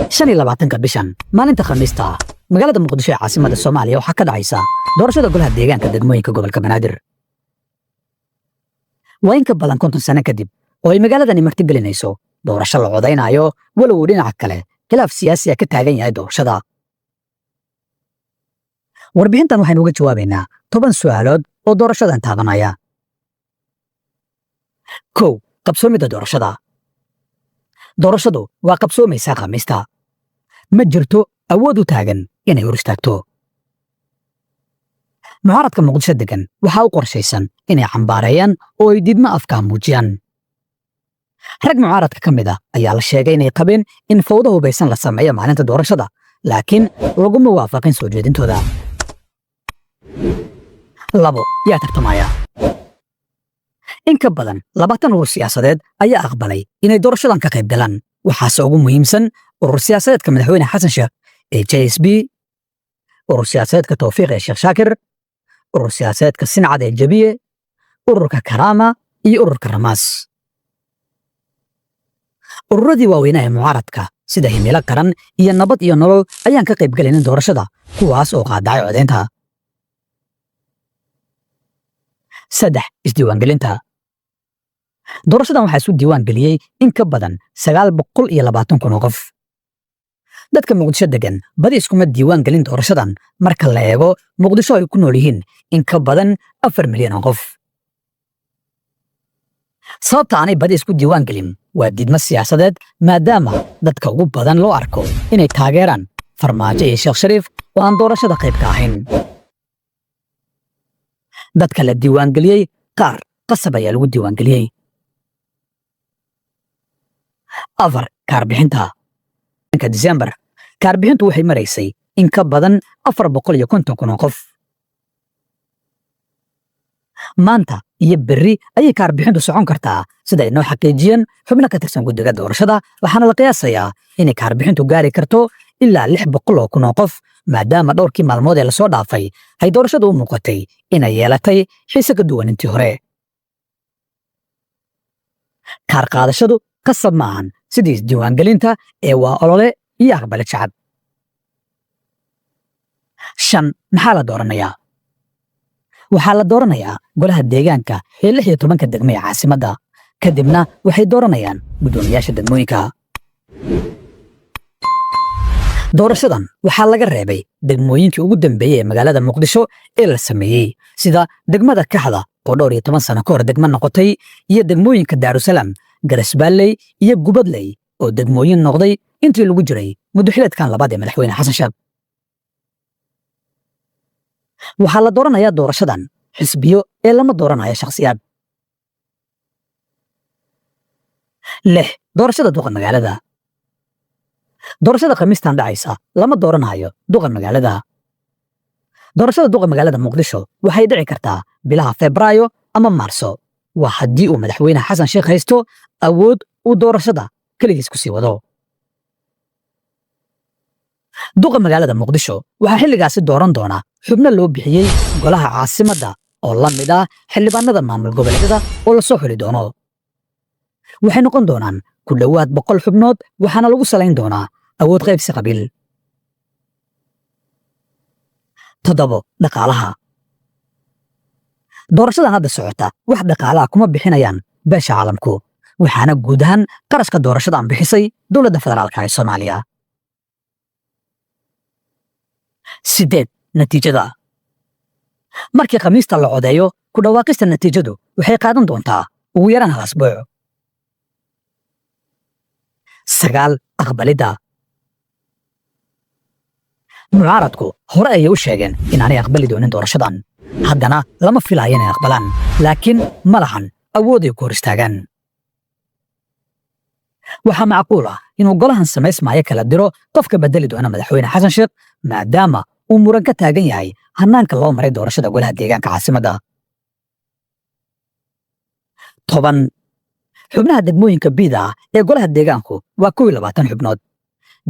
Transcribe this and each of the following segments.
25 bishan maalinta Khamiista magaalada Muqdisho ee caasimadda Soomaaliya waxaa ka dhacaysa doorashada golaha deegaanka degmooyinka gobolka Banaadir. Waa in ka badan 50 sano kadib oo ay magaaladani martigelinayso doorasho la codeynayo walow dhinaca kale khilaaf siyaasi ah ka taagan yahay doorashada. Warbixintan waxaynu uga jawaabaynaa 10 su'aalood oo doorashadan taabanaya. 1. Qabsoomida doorashada. doorashadu waa qabsoomaysaa Khamiista. Ma jirto awood u taagan inay hor istaagto. mucaaradka Muqdisho degan waxaa u qorshaysan inay cambaareeyaan oo ay didmo afkaa muujiyaan. rag mucaaradka ka mid ah ayaa la sheegay inay qabeen in fawdo hubaysan la sameeyo maalinta doorashada, laakiin laguma waafaqin soo jeedintooda. 2. yaa tartamaya. in ka badan 20 urur siyaasadeed ayaa aqbalay inay doorashadan ka qayb galaan. waxaase ugu muhiimsan urur siyaasadeedka madaxweyne xasan sheekh ee JSB, urur siyaasadeedka Tawfiiq ee Sheekh Shaakir, urur siyaasadeedka Sincad ee Jabiye, ururka Karaama iyo ururka Ramaas. ururadii waaweynaa ee mucaaradka sida Himilo Qaran iyo Nabad iyo Nolol ayaan ka qayb galin doorashada, kuwaas oo qaadacay codeynta. 3. isdiiwaangelinta. doorashadan waxaa isu diiwaan geliyey in ka badan 920,000 oo qof. dadka Muqdisho degan badi iskuma diiwaan gelin doorashadan marka la eego Muqdisho ay ku nool yihiin in ka badan 4 milyan oo qof. sababta aanay badi isku diiwaan gelin waa didmo siyaasadeed, maadaama dadka ugu badan loo arko inay taageeraan Farmaajo iyo Sheekh Shariif oo aan doorashada qayb ka ahayn. dadka la diiwaan geliyey qaar qasab ayaa lagu diiwaan geliyey. 4. kaarbixinta. Diseembar kaarbixintu waxay maraysay in ka badan 450,000 oo qof. maanta iyo berri ayay kaarbixintu socon kartaa sida ay noo xaqiijiyeen xubno ka tirsan guddiga doorashada, waxaana la qiyaasayaa inay kaarbixintu gaari karto ilaa 600,000 oo qof, maadaama dhowrkii maalmood ee lasoo dhaafay ay doorashadu u muuqatay inay yeelatay xiise ka duwan intii hore. kaar qaadashadu qasab maahan sidii isdiiwaangelinta ee waa olole iyo aqbale shacab. 5. maxaa la dooranayaa. waxaa la dooranayaa golaha deegaanka ee 16 degmo ee caasimadda, kadibna waxay dooranayaan guddoomiyaasha degmooyinka. doorashadan waxaa laga reebay degmooyinkii ugu dambeeyey ee magaalada Muqdisho ee la sameeyey, sida degmada Kaxda oo 12 sano ka hor degmo noqotay, iyo degmooyinka Daarusalaam, Garasbaalley iyo Gubadley oo degmooyin noqday intii lagu jiray muddaxileedkan labaad ee madaxweyne xasan sheekh. waxaa la dooranayaa doorashadan xisbiyo ee lama dooranayo shakhsiyaad. 6. doorashada duqa magaalada. doorashada Khamiistan dhacaysa lama dooranayo duqa magaalada. doorashada duqa magaalada Muqdisho waxay dhici kartaa bilaha Febraayo ama Maarso, waa haddii uu madaxweyne xasan sheekh haysto awood uu doorashada keligiis ku sii wado. duqa magaalada Muqdisho waxaa xilligaasi dooran doona xubno loo bixiyey golaha caasimadda oo la mid ah xildhibaanada maamul goboleedyada oo la soo xuli doono. waxay noqon doonaan ku dhowaad 100 xubnood, waxaana lagu salayn doonaa awood qaybsi qabiil. 7. dhaqaalaha. doorashadan hadda socota wax dhaqaalaha kuma bixinayaan beesha caalamku, waxaana guud ahaan qarashka doorashadan bixisay dowladda federaalka ee Soomaaliya. 8. natiijada. markii Khamiista la codeeyo, ku dhawaaqista natiijadu waxay qaadan doontaa ugu yaraan 1 asbuuc. 9. aqbalidda. mucaaradku hore ayay u sheegeen inaanay aqbali doonin doorashadan, haddana lama filaayo inay aqbalaan, laakiin ma lahan awood ay ku hor istaagaan. waxaa macquul ah inuu golahan samaysmaayo kala diro qofka bedeli doona madaxweyne xasan sheekh, maadaama uu muran ka taagan yahay hannaanka loo maray doorashada golaha deegaanka caasimadda. 10. xubnaha degmooyinka biida ah ee golaha deegaanku waa 22 xubnood.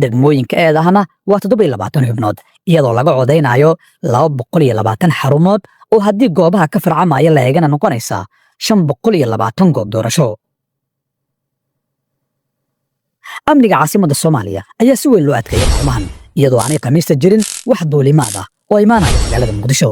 degmooyinka eedahana waa 27 xubnood, iyadoo laga codeynayo 220 xarumood oo haddii goobaha ka farcamaya la eegana noqonaysa 520 goob doorasho. amniga caasimadda Soomaaliya ayaa si weyn loo adkeeyay maalmahan iyadoo aanay khamiista jirin wax duulimaad ah oo imaanaya magaalada Muqdisho.